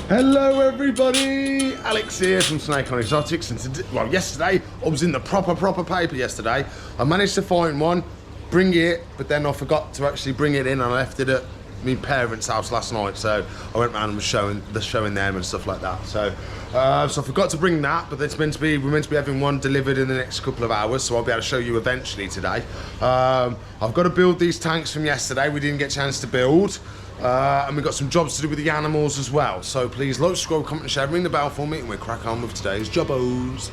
Hello everybody, Alex here from Snake on Exotics, and well, yesterday I was in the proper paper yesterday. I managed to find one, bring it, but then I forgot to actually bring it in and I left it at my parents' house last night, so I went round and was showing them and stuff like that. So I forgot to bring that, but we're meant to be having one delivered in the next couple of hours, so I'll be able to show you eventually today. I've got to build these tanks from yesterday. We didn't get a chance to build. And we've got some jobs to do with the animals as well. So please like, subscribe, comment and share, ring the bell for me, and we'll crack on with today's jobbos.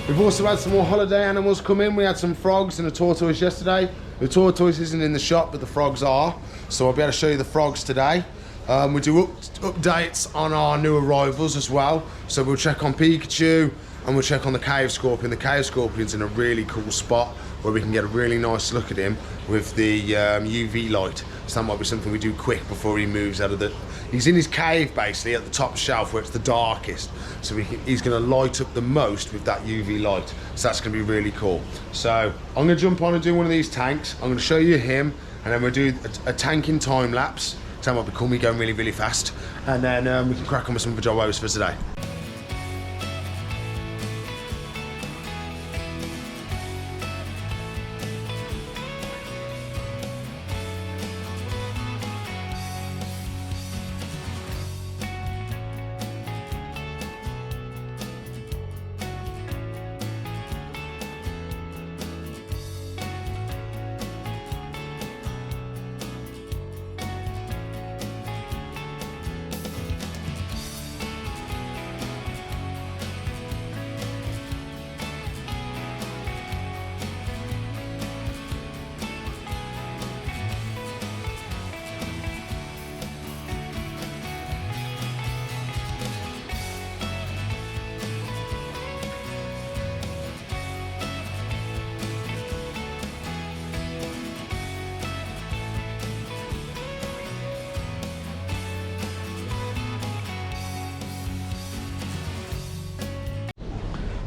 We've also had some more holiday animals come in. We had some frogs and a tortoise yesterday. The tortoise isn't in the shop, but the frogs are. So I'll be able to show you the frogs today. We do updates on our new arrivals as well. So we'll check on Pikachu, and we'll check on the cave scorpion. The cave scorpion's in a really cool spot where we can get a really nice look at him with the UV light. So that might be something we do quick before he moves out of the... He's in his cave basically at the top shelf where it's the darkest. So he's gonna light up the most with that UV light. So that's gonna be really cool. So I'm gonna jump on and do one of these tanks. I'm gonna show you him, and then we'll do a tanking time lapse. So that might be cool, me going really fast. And then we can crack on with some jobbos for today.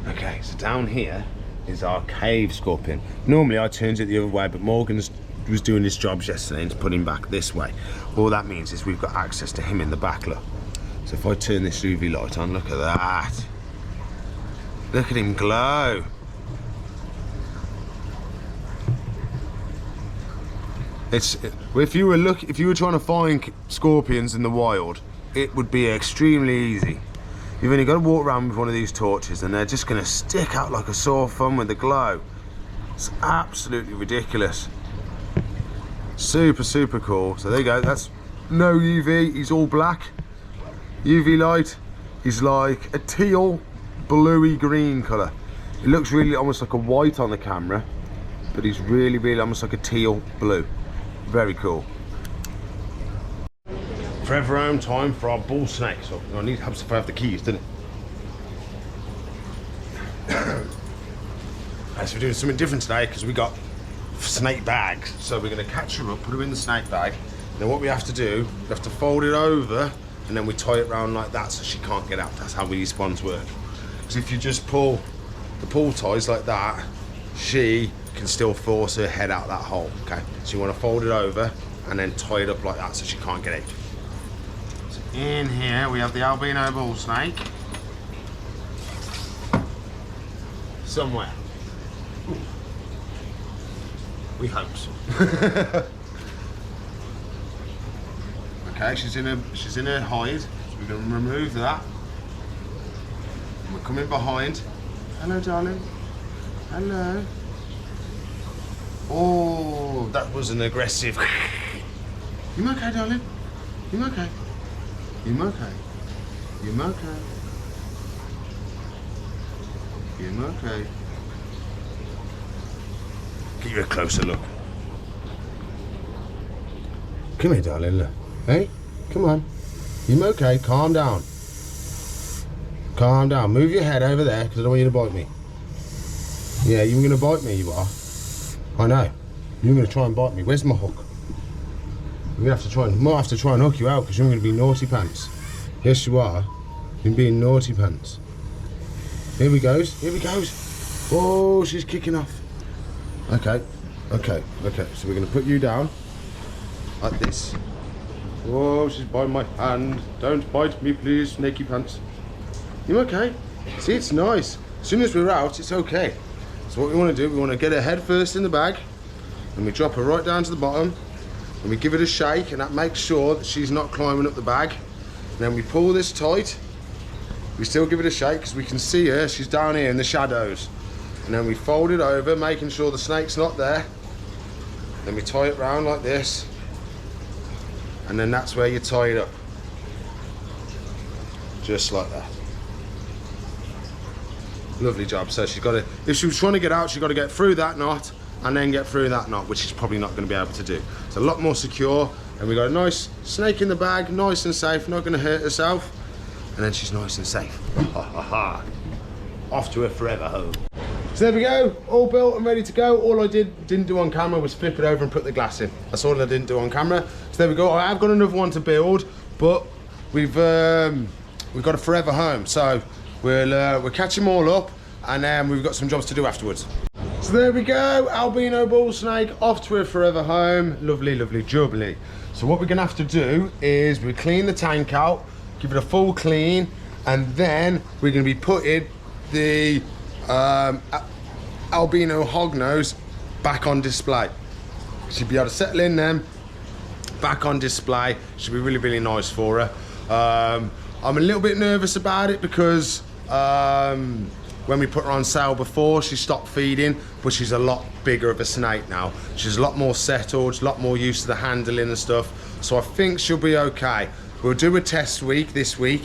Okay, so down here is our cave scorpion. Normally I turned it the other way, but Morgan was doing his jobs yesterday and to put him back this way. All that means is we've got access to him in the back, look. So if I turn this UV light on, look at that. Look at him glow. If you were trying to find scorpions in the wild, it would be extremely easy. You've only got to walk around with one of these torches and they're just going to stick out like a sore thumb with the glow. It's absolutely ridiculous. Super cool. So there you go, that's no UV, he's all black. UV light, he's like a teal, bluey green colour. It looks really almost like a white on the camera, but he's really almost like a teal blue. Very cool. Forever home time for our bull snake. So I need to have the keys, didn't it? So we're doing something different today because we got snake bags. So we're going to catch her up, put her in the snake bag. Then what we have to do, we have to fold it over, and then we tie it round like that so she can't get out. That's how these ones work. Because if you just pull the pull ties like that, she can still force her head out that hole. Okay, so you want to fold it over and then tie it up like that so she can't get out. In here we have the albino bull snake. Somewhere. We hope so. Okay, she's in her hide. So we're going to remove that. And we're coming behind. Hello, darling. Hello. Oh, that was an aggressive. You okay, darling? You okay? You okay? You okay? You okay? Give you a closer look. Come here, darling, look. Hey, come on. You okay? Calm down. Calm down. Move your head over there because I don't want you to bite me. Yeah, you were going to bite me, you are. I know. You're going to try and bite me. Where's my hook? We're going to might have to try and hook you out because you're going to be naughty pants. Yes, you are. You're being naughty pants. Here we goes. Here we goes. Oh, she's kicking off. Okay, okay, okay. So we're gonna put you down like this. Whoa, she's biting my hand. Don't bite me, please, snaky pants. You okay? See, it's nice. As soon as we're out, it's okay. So what we want to do, we want to get her head first in the bag, and we drop her right down to the bottom, and we give it a shake, and that makes sure that she's not climbing up the bag. And then we pull this tight. We still give it a shake because we can see her. She's down here in the shadows. And then we fold it over, making sure the snake's not there. Then we tie it round like this. And then that's where you tie it up. Just like that. Lovely job. So she's got to, if she was trying to get out, she's got to get through that knot and then get through that knot, which she's probably not going to be able to do. It's a lot more secure. And we got a nice snake in the bag, nice and safe, not going to hurt herself. And then she's nice and safe. Ha ha ha. Off to her forever home. So there we go, all built and ready to go. All I didn't do on camera was flip it over and put the glass in. That's all I didn't do on camera. So there we go. I have got another one to build, but we've got a forever home. So we'll catch them all up, and then we've got some jobs to do afterwards. So there we go, albino bull snake off to her forever home. Lovely, lovely, jubbly. So what we're gonna have to do is we clean the tank out, give it a full clean, and then we're gonna be putting the albino hognose back on display. She'll be able to settle in them back on display. Should be really, really nice for her. I'm a little bit nervous about it because when we put her on sale before, she stopped feeding, but she's a lot bigger of a snake now. She's a lot more settled, a lot more used to the handling and stuff. So I think she'll be okay. We'll do a test week this week.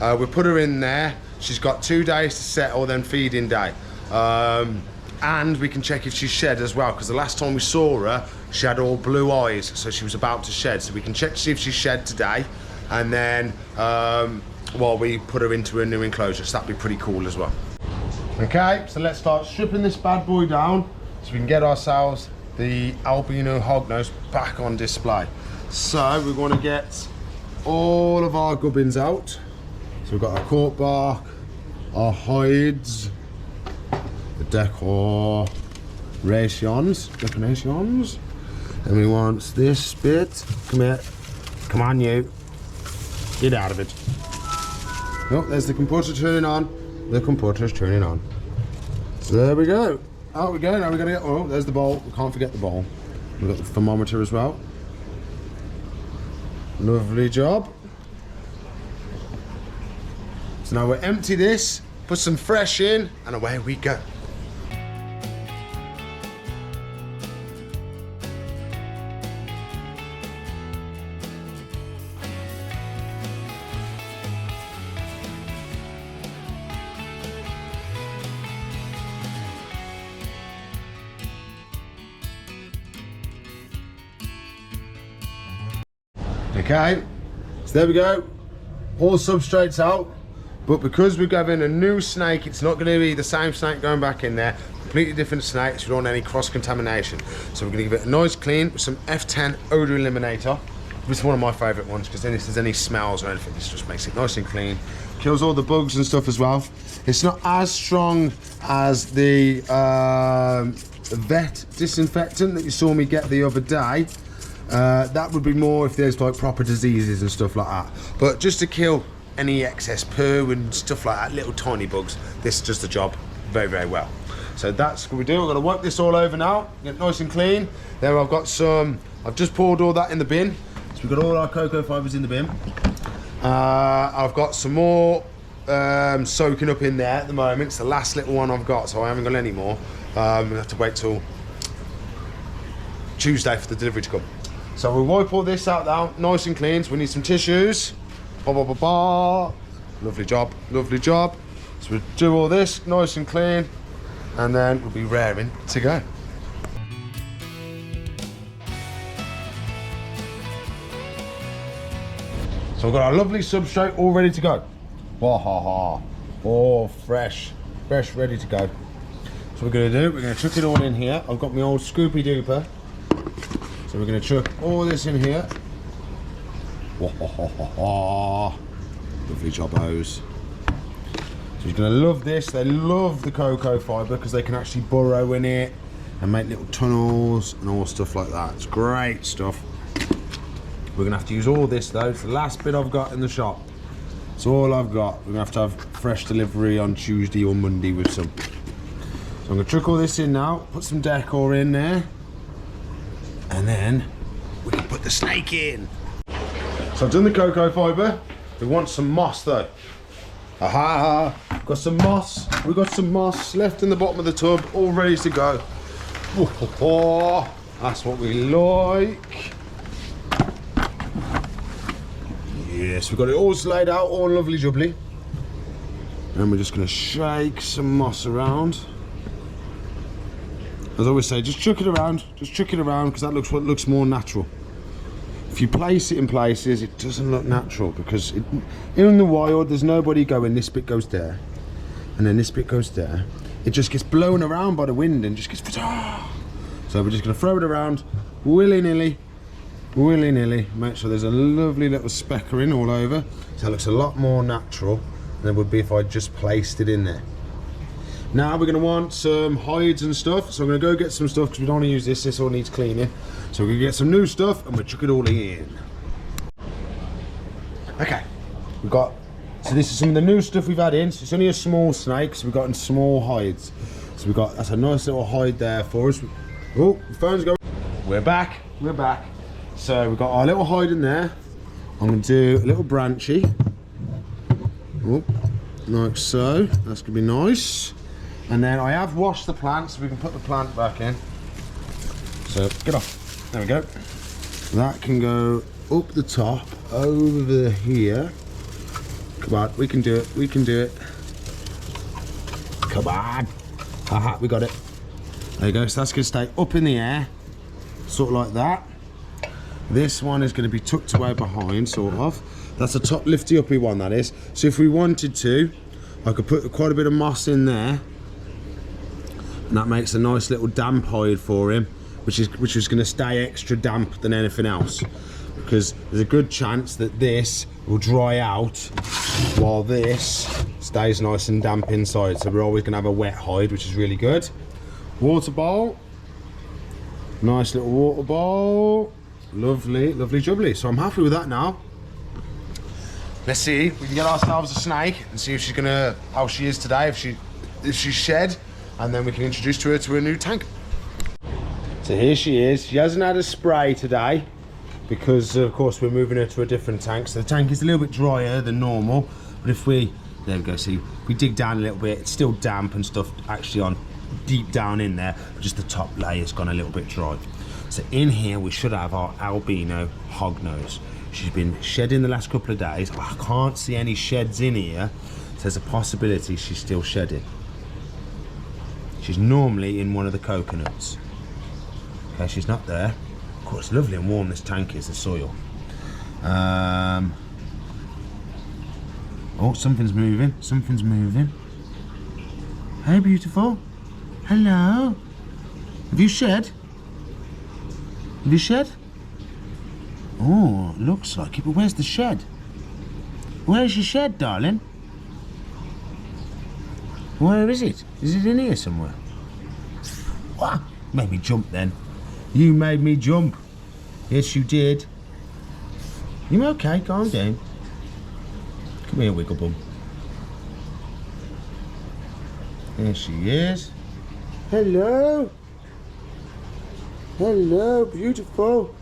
We'll put her in there. She's got 2 days to settle, then feeding day. And we can check if she's shed as well, because the last time we saw her, she had all blue eyes, so she was about to shed. So we can check to see if she's shed today, and then while we put her into a new enclosure. So that'd be pretty cool as well. Okay, so let's start stripping this bad boy down so we can get ourselves the albino hognose back on display. So we want to get all of our gubbins out. So we've got our cork bark, our hides, the decorations, and we want this bit. Come here, come on you, get out of it. Oh, there's the computer turning on. The computer's turning on. So there we go. Out we go. Now we gotta get. Oh, there's the bowl. We can't forget the bowl. We've got the thermometer as well. Lovely job. So now we'll empty this, put some fresh in, and away we go. Okay, so there we go. All substrates out. But because we're having a new snake, it's not going to be the same snake going back in there. Completely different snakes. We don't want any cross-contamination. So we're going to give it a nice clean with some F10 Odor Eliminator. This is one of my favourite ones because then if there's any smells or anything, this just makes it nice and clean. Kills all the bugs and stuff as well. It's not as strong as the vet disinfectant that you saw me get the other day. That would be more if there's like proper diseases and stuff like that. But just to kill any excess poo and stuff like that, little tiny bugs, this does the job very, very well. So that's what we do. We're going to wipe this all over now, get it nice and clean. There I've got some, I've just poured all that in the bin. So we've got all our cocoa fibres in the bin. I've got some more soaking up in there at the moment. It's the last little one I've got, so I haven't got any more. We'll have to wait till Tuesday for the delivery to come. So we'll wipe all this out now, nice and clean. So we need some tissues. Ba, ba, ba, ba. Lovely job, lovely job. So we'll do all this nice and clean, and then we'll be raring to go. So we've got our lovely substrate all ready to go. Wah ha ha. Oh, fresh, ready to go. So we're gonna do, we're gonna chuck it all in here. I've got my old Scoopy Dooper. So we're gonna chuck all this in here. Wah ha ha ha ha. Lovely jobbos. So you're gonna love this. They love the cocoa fibre because they can actually burrow in it. and make little tunnels and all stuff like that. It's great stuff. We're gonna have to use all this though. It's the last bit I've got in the shop. It's all I've got. We're gonna have to have fresh delivery on Tuesday or Monday with some. So I'm gonna chuck all this in now, put some decor in there, and then we can put the snake in. So I've done the cocoa fibre. We want some moss though. Aha! Got some moss. We've got some moss left in the bottom of the tub, all ready to go. Oh, that's what we like. Yes, we've got it all laid out, all lovely jubbly. And we're just going to shake some moss around. As I always say, just chuck it around, because that looks what looks more natural. If you place it in places, it doesn't look natural, because in the wild, there's nobody going, this bit goes there, and then this bit goes there. It just gets blown around by the wind and just gets... So we're just going to throw it around, willy-nilly, make sure there's a lovely little speckering all over, so it looks a lot more natural than it would be if I just placed it in there. Now we're going to want some hides and stuff, so I'm going to go get some stuff because we don't want to use this all needs cleaning. So we're going to get some new stuff and we'll chuck it all in. Okay, we've got, so this is some of the new stuff we've had in. So it's only a small snake, so we've got in small hides. So we've got, that's a nice little hide there for us. Oh, the phone's going. We're back. So we've got our little hide in there. I'm going to do a little branchy. Oh, like so. That's going to be nice. And then I have washed the plant, so we can put the plant back in. So get off. There we go. That can go up the top, over here. Come on, we can do it. We can do it. Come on. Aha, we got it. There you go. So that's going to stay up in the air, sort of like that. This one is going to be tucked away behind, sort of. That's a top lifty uppy one, that is. So if we wanted to, I could put quite a bit of moss in there, and that makes a nice little damp hide for him, which is going to stay extra damp than anything else, because there's a good chance that this will dry out while this stays nice and damp inside. So we're always going to have a wet hide, which is really good. Water bowl, nice little water bowl. Lovely, lovely jubbly. So I'm happy with that now. Let's see if we can get ourselves a snake and see if she's gonna, how she is today, if she's shed, and then we can introduce her to a new tank. So here she is. She hasn't had a spray today because of course we're moving her to a different tank. So the tank is a little bit drier than normal, but if we, there we go, see, if we dig down a little bit, it's still damp and stuff actually on deep down in there, but just the top layer's gone a little bit dry. So in here we should have our albino hognose. She's been shedding the last couple of days. I can't see any sheds in here, so there's a possibility she's still shedding. She's normally in one of the coconuts. Okay, she's not there. Of course, it's lovely and warm this tank is, the soil. Oh, something's moving, something's moving. Hey, beautiful. Hello. Have you shed? Have you shed? Oh, looks like it, but where's the shed? Where's your shed, darling? Where is it? Is it in here somewhere? What? Made me jump then. You made me jump. Yes, you did. You okay? Calm down. Come here, Wigglebum. There she is. Hello. Hello, beautiful.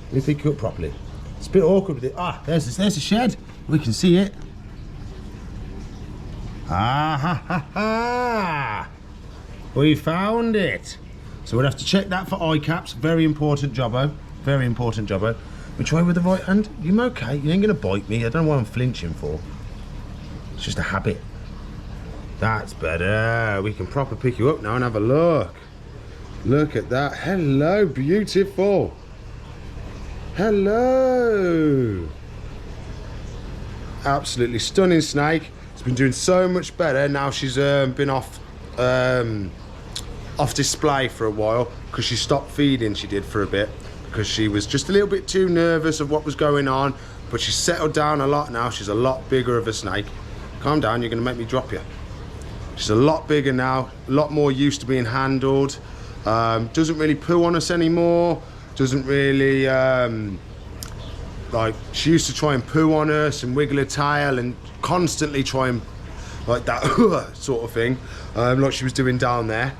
Let me pick you up properly. It's a bit awkward with it. Ah, there's the shed. We can see it. Ah ha ha ha! We found it. So we'll have to check that for eye caps. Very important jobbo. Very important jobbo. We try with the right hand. You okay? You ain't gonna bite me. I don't know what I'm flinching for. It's just a habit. That's better. We can proper pick you up now and have a look. Look at that. Hello, beautiful. Hello. Absolutely stunning snake. It's been doing so much better now. She's been off display for a while because she stopped feeding. She did for a bit because she was just a little bit too nervous of what was going on, but she's settled down a lot now. She's a lot bigger of a snake. Calm down, you're gonna make me drop you. She's a lot bigger now, a lot more used to being handled. Doesn't really poo on us anymore. Doesn't really, like, she used to try and poo on us and wiggle her tail and constantly try and, like that sort of thing, like she was doing down there.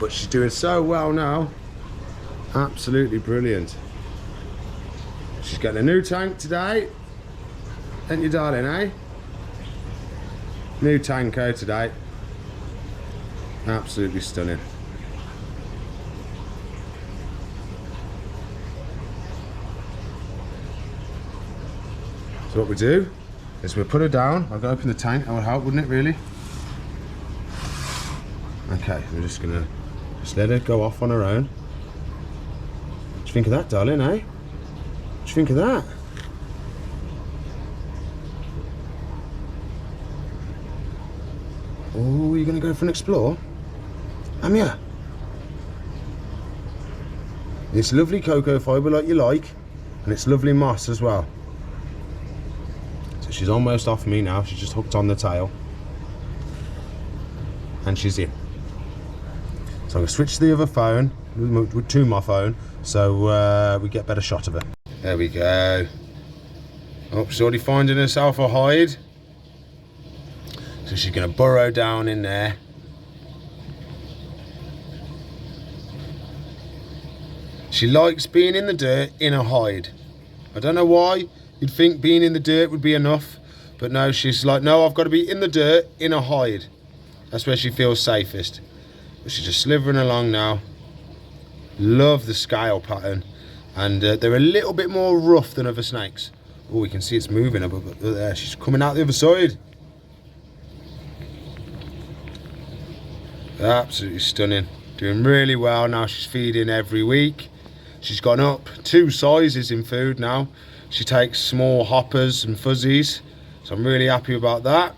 But she's doing so well now. Absolutely brilliant. She's getting a new tank today. Ain't you, darling, eh? New tanko today. Absolutely stunning. So what we do is we put her down. I'll go open the tank. That would help, wouldn't it, really? Okay, we're just gonna let her go off on her own. What do you think of that, darling, eh? What do you think of that? Oh, you're gonna go for an explore? Am ya? It's lovely cocoa fibre like you like, and it's lovely moss as well. So she's almost off me now. She's just hooked on the tail. And she's in. So I'm gonna switch to the other phone, to my phone, so we get a better shot of her. There we go. Oh, she's already finding herself a hide. So she's gonna burrow down in there. She likes being in the dirt in a hide. I don't know why. You'd think being in the dirt would be enough, but no, she's like, no, I've got to be in the dirt in a hide. That's where she feels safest. But she's just slithering along now. Love the scale pattern, and they're a little bit more rough than other snakes. Oh, we can see it's moving up there. She's coming out the other side. Absolutely stunning. Doing really well now. She's feeding every week. She's gone up 2 sizes in food now. She takes small hoppers and fuzzies, so I'm really happy about that.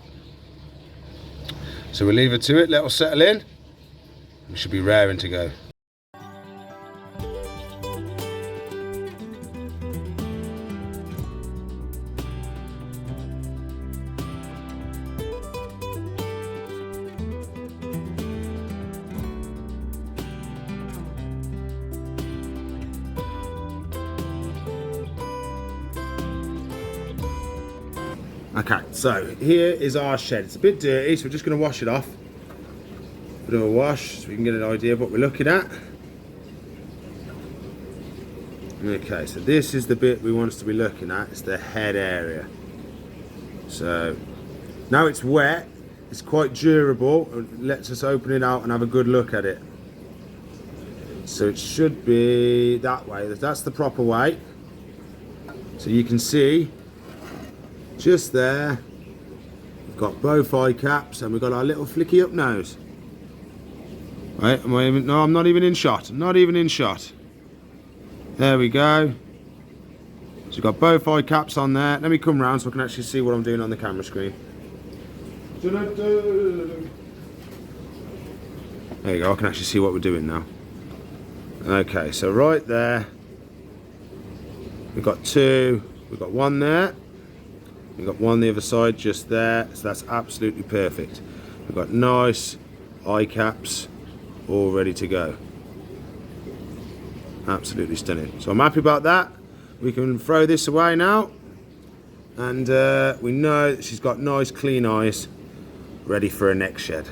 So we'll leave her to it, let her settle in. We should be raring to go. Okay, so here is our shed. It's a bit dirty, so we're just going to wash it off. Bit of a wash so we can get an idea of what we're looking at. Okay, so this is the bit we want us to be looking at. It's the head area. So now it's wet, it's quite durable. It lets us open it out and have a good look at it. So it should be that way. That's the proper way. So you can see just there, we've got both eye caps and we've got our little flicky up nose. Right, am I even, no, I'm not even in shot. I'm not even in shot. There we go. So we've got both eye caps on there. Let me come round so I can actually see what I'm doing on the camera screen. There you go, I can actually see what we're doing now. Okay, so right there, we've got 2, we've got 1 there. We've got 1 the other side just there, so that's absolutely perfect. We've got nice eye caps all ready to go. Absolutely stunning. So I'm happy about that. We can throw this away now, and we know that she's got nice clean eyes ready for her next shed.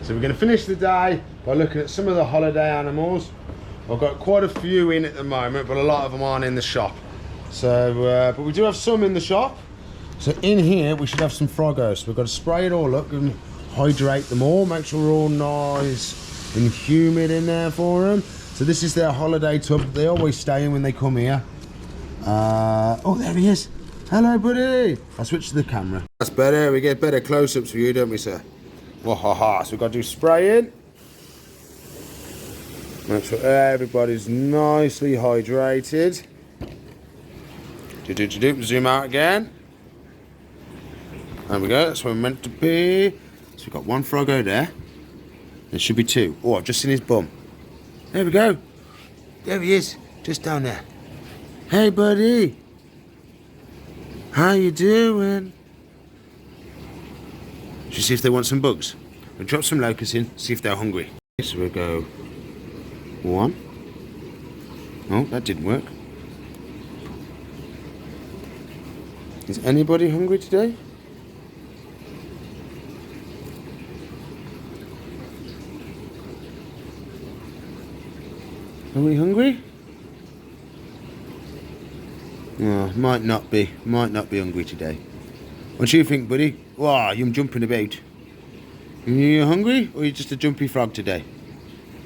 So we're going to finish the day by looking at some of the holiday animals. I've got quite a few in at the moment, but a lot of them aren't in the shop. So, but we do have some in the shop. So in here we should have some Hognose. We've got to spray it all up and hydrate them all, make sure we're all nice and humid in there for them. So this is their holiday tub. They always stay in when they come here. Oh, there he is. Hello, buddy. I'll switch to the camera. That's better. We get better close-ups for you, don't we, sir? Wahaha. So we've got to do spraying. Make sure everybody's nicely hydrated. Zoom out again. There we go, that's where we're meant to be. So we've got 1 froggo there. There should be 2. Oh, I've just seen his bum. There we go. There he is, just down there. Hey, buddy. How you doing? Should we see if they want some bugs? We'll drop some locusts in, see if they're hungry. So we go 1. Oh, that didn't work. Is anybody hungry today? Are we hungry? Oh, might not be hungry today. What do you think, buddy? Wow, you're jumping about. Are you hungry, or are you just a jumpy frog today?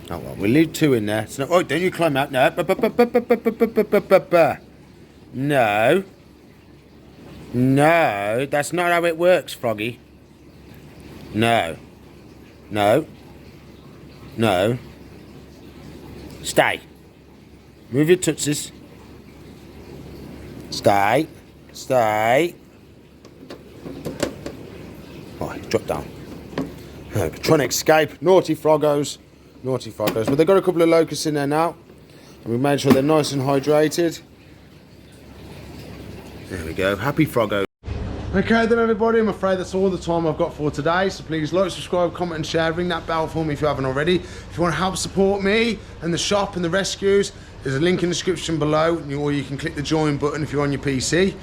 Oh well, we'll leave 2 in there. So, oh, don't you climb out now. No. No, that's not how it works, Froggy. No. No. No. Stay. Move your tootsies. Stay. Stay. Right, drop down. Trying to escape. Naughty froggos. Naughty froggos. But they've got a couple of locusts in there now. And we've made sure they're nice and hydrated. There we go. Happy froggos. Okay then everybody, I'm afraid that's all the time I've got for today. So please like, subscribe, comment and share. Ring that bell for me if you haven't already. If you want to help support me and the shop and the rescues, there's a link in the description below, or you can click the join button if you're on your PC.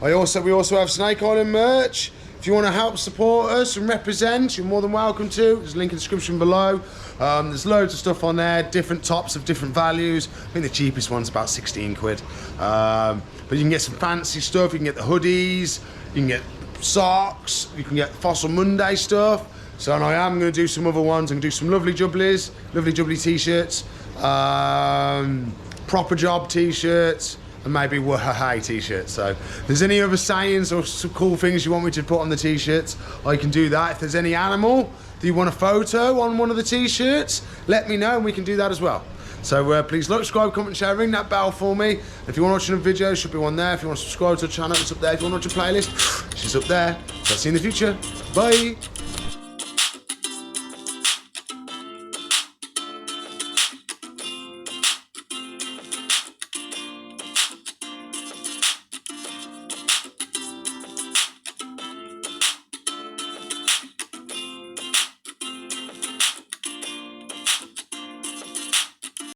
We also have Snake Island merch. If you want to help support us and represent, you're more than welcome to. There's a link in the description below. There's loads of stuff on there, different tops of different values. I think the cheapest one's about 16 quid. But you can get some fancy stuff. You can get the hoodies, you can get socks, you can get Fossil Monday stuff. So and I am going to do some other ones. I'm going to do some lovely jubbly t-shirts, proper job t-shirts, and maybe Wahahay t-shirts. So if there's any other sayings or some cool things you want me to put on the t-shirts, I can do that. If there's any animal that you want a photo on one of the t-shirts, let me know and we can do that as well. So please like, subscribe, comment, share, ring that bell for me. If you want to watch a video, should be one there. If you want to subscribe to the channel, it's up there. If you want to watch a playlist, she's up there. So I'll see you in the future. Bye.